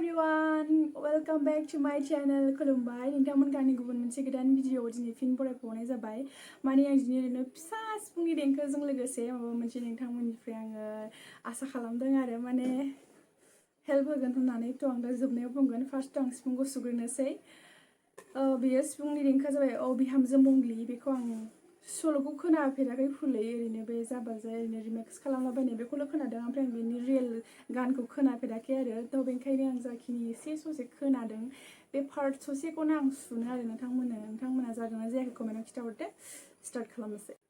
everyone, welcome back to my channel. खुलुमबाय नोंथांमोनखौ आंनि गुबुन मोनसे गोदान भिडिअ दिनै फिन फरायबावनाय जाबाय। माने आं दिनै ओरैनो फिसा सिफुंनि देंखोजों लोगोसे माबा मोनसे नोंथांमोननिफ्राय आङो आसा खालामदों आरो माने हेल्प होगोन होननानै थ' आं दा जोबनायाव बुंगोन। फार्स्ट आं सिफुंखौ सुग्रोनोसै। बेयो सिफुंनि देंखोआ जाबाय बिहामजो मंग्लि। बेखौ आं सल'खौ खोनाफेराखै फुलै ओरैनो बे जाबाजाय ओरैनो रिमेक्स खालामलाबायनाय बेखौल' खोनादों। ओमफ्राय आं बेनि रियेल गानखौ खोनाफेराखै आरो थ' बेनिखायनो आं जाखिनि एसे ससे खोनादों बे पार्ट ससेखौनो आं सुनो आरो नोंथांमोना जादोंना जायाखै कमेन्टआव खिन्थाहरदो। स्टार्ट खालामनोसै।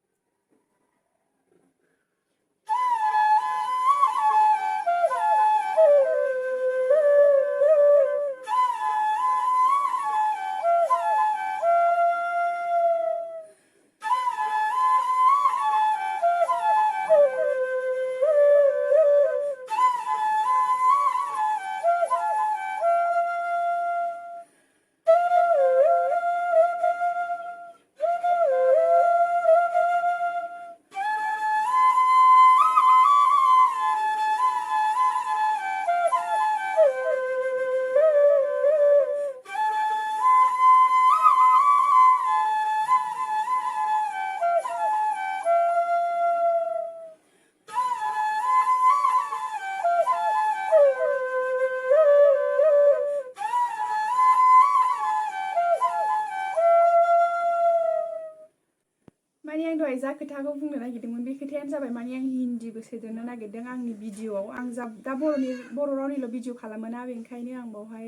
माने आं दहाय जा खोथाखौ बुंनो नागिरदोंमोन बे खोथायानो जाबाय माने आं हिन्दीबो सोदेरनो नागिरदों आंनि भिडिअआव। आं दा बर' रावनिल' भिडिअ खालामोना बेनिखायनो आं बावहाय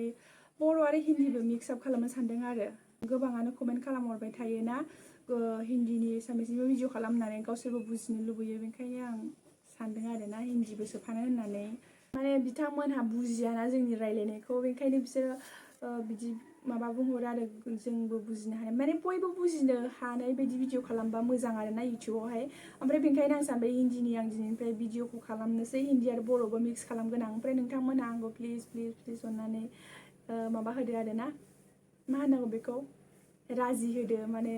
बर' आरो हिन्दीबो मिक्स आप खालामनो सानदों आरो। गोबाङानो कमेन्ट खालामहरबाय थायोना हिन्दीनि एसामिसनिबो भिडिअ खालामनानै गावसोरबो बुजिनो लुबैयो। बेनिखायनो आं सानदों आरो ना हिन्दीबो सोफानो होननानै। माने बिथांमोनहा बुजियाना जोंनि रायलायनायखौ बेनिखायनो बिसोरो बिदि माबा बुंहरो आरो जोंबो बुजिनो हानाय माने बयबो बुजिनो हानाय बायदि भिडिअ खालामबा मोजां आरो ना इउटुबावहाय। ओमफ्राय बेनिखायनो आं सानबाय हिन्दीनि आं दिनैनिफ्राय भिडिअखौ खालामनोसै हिन्दी आरो बर'बो मिक्स खालामगोन आं। ओमफ्राय नोंथांमोनहा आंखौ प्लिज अननानै माबा होदो आरो ना मा होनांगौ बेखौ राजि होदो माने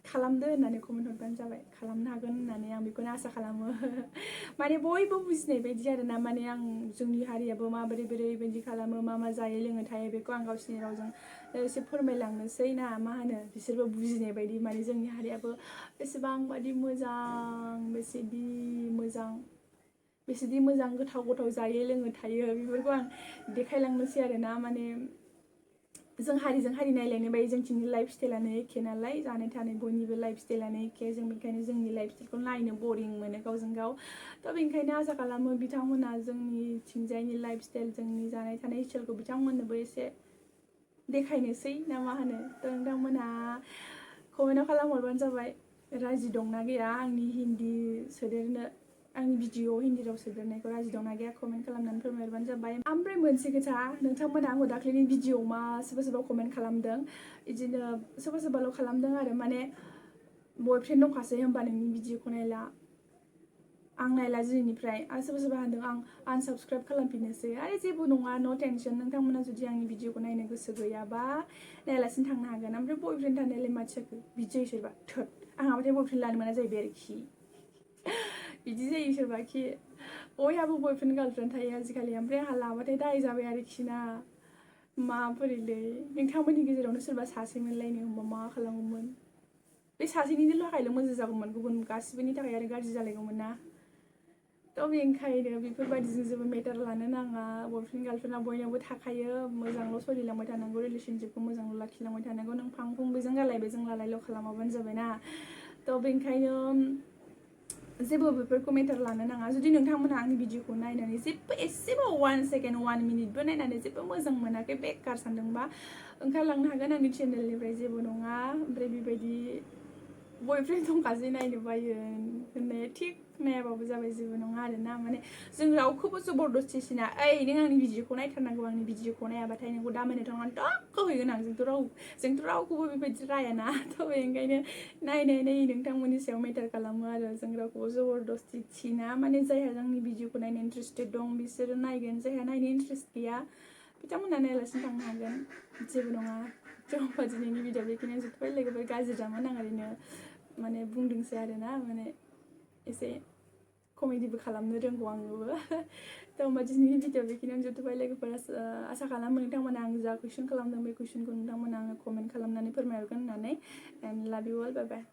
खालामदो होननानै कमेन्ट हरबानो जाबाय। खालामनो हागोन होननानै आं बेखौनो आसा खालामो। माने बयबो बुजिनाय बायदि आरो ना माने आं जोंनि हारियाबो माबोरै बायदि खालामो मा जायो लोङो थायो बेखौ आं गावसिनि रावजों एसे फोरमायलांनोसै ना मा होनो बिसोरबो बुजिनाय बायदि माने जोंनि हारियाबो बेसेबांबादि मोजां बेसेदि मोजां गोथाव जायो लोङो थायो बेफोरखौ आं देखायलांनोसै आरो ना। माने जों हारिजों हारि नायलायनो बायो जोंथिंनि लाइफ स्टाइलानो एखे नालाय जानाय थानाय बयनिबो लाइफ स्टाइलानो एखे। जों बेनिखायनो जोंनि लाइफ स्टाइलखौ नायनो बरिं मोनो गावजों गाव। थ' बेनिखायनो आसा खालामो बिथांमोना जोंनिथिंजायनि लाइफ स्टाइल जोंनि जानाय थानाय स्टाइलखौ बिथांमोननोबो एसे देखायनोसै ना मा होनो। थ' नोंथांमोना कमेन्टआव खालामहरबानो जाबाय राजि दंना गैया आंनि हिन्दी सोदेरनो आंनि भिडिअ हिन्दी राव सोदेरनायखौ राजि दंना गैया कमेन्ट खालामनानै फोरमायहरबानो जाबाय। ओमफ्राय मोनसे खोथा नोंथांमोना आंखौ दाख्लैनि भिडिअआव मा सोरबा कमेन्ट खालामदों बिदिनो सोरबाल' खालामदों आरो माने बयफ्रेन्ड दंखासै होमबा नोंनि भिडिअखौ नायला आं नायला दिनैनिफ्राय आरो सोरबा होनदों आं आनसाबस्क्राइब खालामफिननोसै। आरो जेबो नङा न' टेनसन नोंथांमोना जुदि आंनि भिडिअखौ नायनो गोसो गैयाबा नायालासिनो थांनो हागोन। ओमफ्राय बयफ्रेन्ड थानायालाय माथो जाखो बिदि जायो सोरबा थोद आंहाबाथाय बयफ्रेन्ड लानो मोना जाहैबाय आरोखि बिदि जायो सोरबाखि बयहाबो बयफ्रेन्ड गार्लफ्रेन्ड थायो आजिखालि। ओमफ्राय आंहा लाबाथाय दाय जाबाय आरोखि ना माबोरैलै नोंथांमोननि गेजेरावनो सोरबा सासे मोनलायनो होमबा मा खालामगौमोन बे सासेनिनो थाखायल' मोजां जागौमोन गुबुन गासिबोनि थाखाय आरो गाज्रि जालायगौमोन ना। थ' बेनिखायनो बेफोरबायदिजों जेबो मेटार लानो नाङा। बयफ्रेन्ड गार्लफ्रेन्डआ बयनावबो थाखायो मोजांल' सोलिलांबाय थानांगौ रिलेसनशिपखौ मोजांल' लाखिलांबाय थानांगौ। नों फां फुं बेजों गालाय बेजों लालायल' खालामाबानो जाबायना। थ' बेनिखायनो जेबो बेफोरखौ मेटार लानो नाङा। जुदि नोंथांमोनहा आंनि भिडिअखौ नायनानै जेबो एसेबो 1 सेकेन्ड 1 मिनिटबो नायनानै जेबो मोजां मोनाखै बेकार सानदोंबा ओंखारलांनो हागोन आंनि चेनेलनिफ्राय जेबो नङा। ओमफ्राय बेबायदि बयफ्रेन्ड दंखासै नायनो बायो होननाया थिग नायाबाबो जाबाय जेबो नङा आरो ना। माने जों रावखौबो जबरदस्ति सिना ओइ नों आंनि भिडिअखौ नायथारनांगौ आंनि भिडिअखौ नायाबाथाय नोंखौ दामानि थांनानै टक्क होहैगोन आं। जोंथ' रावखौबो बेबायदि रायाना। थ' बेनिखायनो नायै नोंथांमोननि सायाव मेटार खालामो आरो जों रावखौबो जबरदस्ति थिना। माने जायहा जोंनि भिडिअखौ नायनो इन्टारेस्टेड दं बिसोरो नायगोन जायहा नायनो इन्टारेस्ट गैया बिथांमोनहा नायालासिनो थांनो हागोन जेबो नङा। थ' होमबा दिनैनि भिडिअ बेखिनियानो जोबबाय। लोगोफोर गाज्रि दामोन आं ओरैनो माने बुंदोंसै आरो ना माने एसे कमेडिबो खालामनो रोंगौ आङोबो थ' होमबा दिनैनि भिडिअ बेखिनियावनो जोबथ'बाय लोगोफोरा आसा खालामो नोंथांमोना आं जा कुइसन खालामदों बे कुइसनखौ नोंथांमोना आङो कमेन्ट खालामनानै फोरमायहरगोन होननानै एन्ड लाभ इउ अल बाय बाय